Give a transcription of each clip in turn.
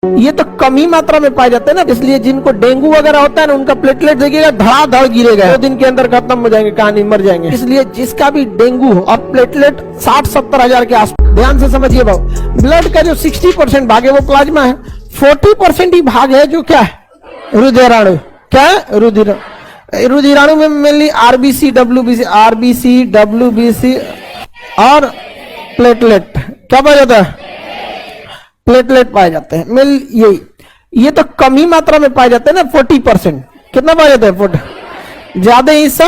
ये तो कम ही मात्रा में पाए जाते हैं ना, इसलिए जिनको डेंगू वगैरह होता है ना उनका प्लेटलेट देखिएगा धड़ाधड़ गिरेगा, 2 दिन के अंदर खत्म हो जाएंगे, कहानी मर जाएंगे। इसलिए जिसका भी डेंगू हो और प्लेटलेट 60-70 हजार के आसपास, ध्यान से समझिए भाव, ब्लड का जो 60% भाग है वो प्लाज्मा है, 40% ही भाग है जो क्या है, रुधिराणु। क्या है? रुधिराणु में मेनली आरबीसी, डब्ल्यूबीसी और प्लेटलेट क्या पाया जाता है? प्लेटलेट पाए जाते हैं। मेल ये तो कम ही मात्रा में पाए जाते हैं ना, 40%। कितना पाया जाता है? 40। ज्यादा हिस्सा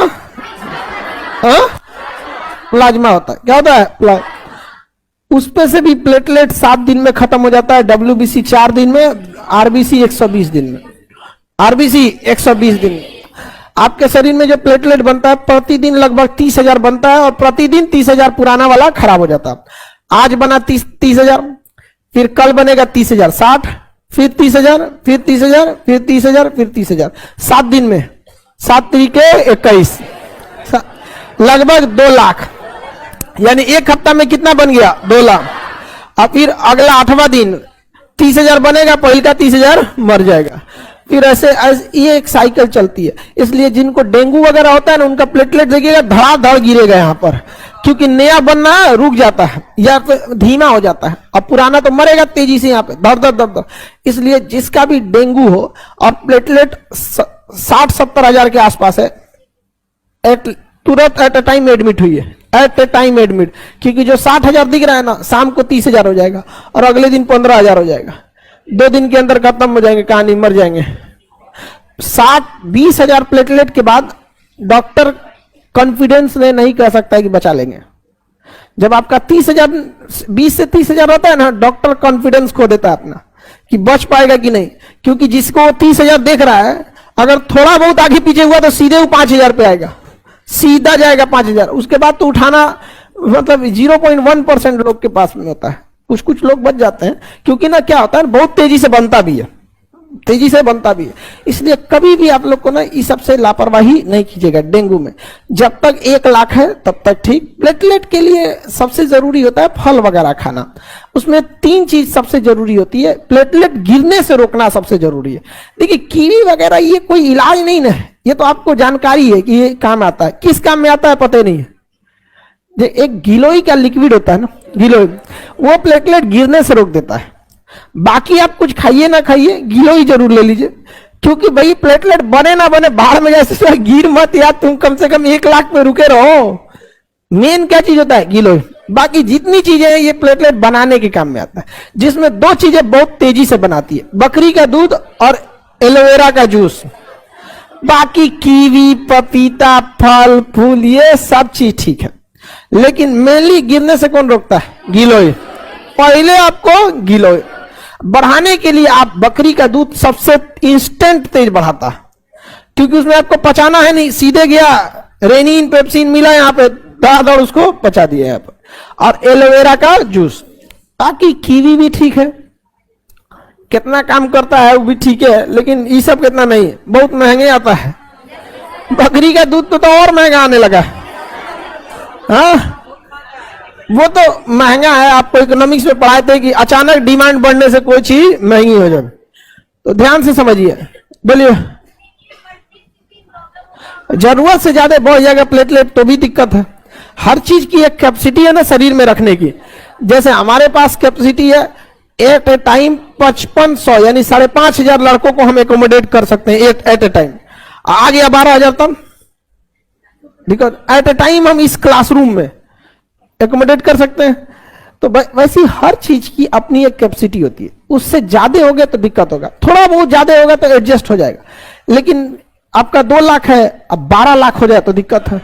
प्लाज्मा होता है। क्या होता है? उस पे से भी प्लेटलेट 7 दिन में खत्म हो जाता है, डब्ल्यूबीसी 4 दिन में, आरबीसी 120 दिन में। आरबीसी 120 दिन में आपके शरीर में जो प्लेटलेट बनता है प्रतिदिन लगभग 30,000 बनता है, और प्रतिदिन 30,000 पुराना वाला खराब हो जाता है। आज बना 30,000, फिर कल बनेगा 30,000, 60, फिर 30,000, फिर 30,000, फिर 30,000, फिर 30,000, 7 दिन में 7 तरीके 21, लगभग 2 लाख। यानी एक हफ्ता में कितना बन गया? 2 लाख। और फिर अगला 8वां दिन 30,000 बनेगा, पहले का 30,000 मर जाएगा। फिर ऐसे ये एक साइकिल चलती है। इसलिए जिनको डेंगू वगैरह होता है ना उनका प्लेटलेट देखिएगा धड़ाधड़ गिरेगा यहाँ पर, क्योंकि नया बनना रुक जाता है या फिर धीमा हो जाता है, और पुराना तो मरेगा तेजी से यहाँ पे धड़ धड़ धड़ धड़। इसलिए जिसका भी डेंगू हो और प्लेटलेट 60-70 हजार के आसपास है, तुरंत एट ए टाइम एडमिट हुई है, एट ए टाइम एडमिट। क्योंकि जो 60,000 दिख रहा है ना, शाम को 30,000 हो जाएगा और अगले दिन 15,000 हो जाएगा, 2 दिन के अंदर खत्म हो जाएंगे, कहानी मर जाएंगे। 20 हजार प्लेटलेट के बाद डॉक्टर कॉन्फिडेंस में नहीं कह सकता है कि बचा लेंगे। जब आपका 30,000, 20 से 30,000 होता है ना, डॉक्टर कॉन्फिडेंस खो देता है अपना कि बच पाएगा कि नहीं। क्योंकि जिसको 30,000 देख रहा है, अगर थोड़ा बहुत आगे पीछे हुआ तो सीधे वो 5,000 पे आएगा, सीधा जाएगा 5,000। उसके बाद तो उठाना मतलब 0.1% लोग के पास में होता है। कुछ कुछ लोग बच जाते हैं, क्योंकि ना क्या होता है, बहुत तेजी से बनता भी है, तेजी से बनता भी है। इसलिए कभी भी आप लोग को ना इस सबसे लापरवाही नहीं कीजिएगा डेंगू में। जब तक 1 लाख है तब तक ठीक। प्लेटलेट के लिए सबसे जरूरी होता है फल वगैरह खाना। उसमें 3 चीज सबसे जरूरी होती है। प्लेटलेट गिरने से रोकना सबसे जरूरी है। देखिए कीवी वगैरह ये कोई इलाज नहीं है, ये तो आपको जानकारी है कि ये काम आता है। किस काम में आता है पता नहीं है। एक गिलोई का लिक्विड होता है ना, गिलोई, वो प्लेटलेट गिरने से रोक देता है। बाकी आप कुछ खाइए ना खाइए, गिलोई जरूर ले लीजिए, क्योंकि भाई प्लेटलेट बने ना बने बाहर में जैसे गिर मत यार, तुम कम से कम 1 लाख पे रुके रहो। मेन क्या चीज होता है? गिलोई। बाकी जितनी चीजें हैं ये प्लेटलेट बनाने के काम में आता है, जिसमें 2 चीजें बहुत तेजी से बनाती है, बकरी का दूध और एलोवेरा का जूस। बाकी कीवी, पपीता, फल फूल ये सब चीज ठीक है, लेकिन मेनली गिरने से कौन रोकता है? गिलोय। पहले आपको गिलोय बढ़ाने के लिए आप बकरी का दूध सबसे इंस्टेंट तेज बढ़ाता है, क्योंकि उसमें आपको पचाना है नहीं, सीधे गया रेनिन पेप्सिन मिला यहाँ पे, दाद उसको पचा दिया यहाँ पे। और एलोवेरा का जूस। बाकी कीवी भी ठीक है, कितना काम करता है वो भी ठीक है, लेकिन ये सब कितना नहीं है, बहुत महंगे आता है। बकरी का दूध तो और महंगा आने लगा है। हाँ, वो तो महंगा है। आपको इकोनॉमिक्स में पढ़ाए थे कि अचानक डिमांड बढ़ने से कोई चीज महंगी हो जाए, तो ध्यान से समझिए। बोलिए, जरूरत से ज्यादा बढ़ जाएगा प्लेटलेट तो भी दिक्कत है। हर चीज की एक कैपेसिटी है ना शरीर में रखने की। जैसे हमारे पास कैपेसिटी है एट ए टाइम 5500, यानी 5,500 लड़कों को हम एकोमोडेट कर सकते हैं एट ए टाइम। आ गया 12,000 तब, बिकॉज एट ए टाइम हम इस क्लासरूम में एकोमोडेट कर सकते हैं। तो वैसी हर चीज की अपनी एक कैपेसिटी होती है। उससे ज्यादा हो गया तो दिक्कत होगा, थोड़ा बहुत ज्यादा होगा तो एडजस्ट हो जाएगा। लेकिन आपका 2 लाख है, अब 12 लाख हो जाए तो दिक्कत है।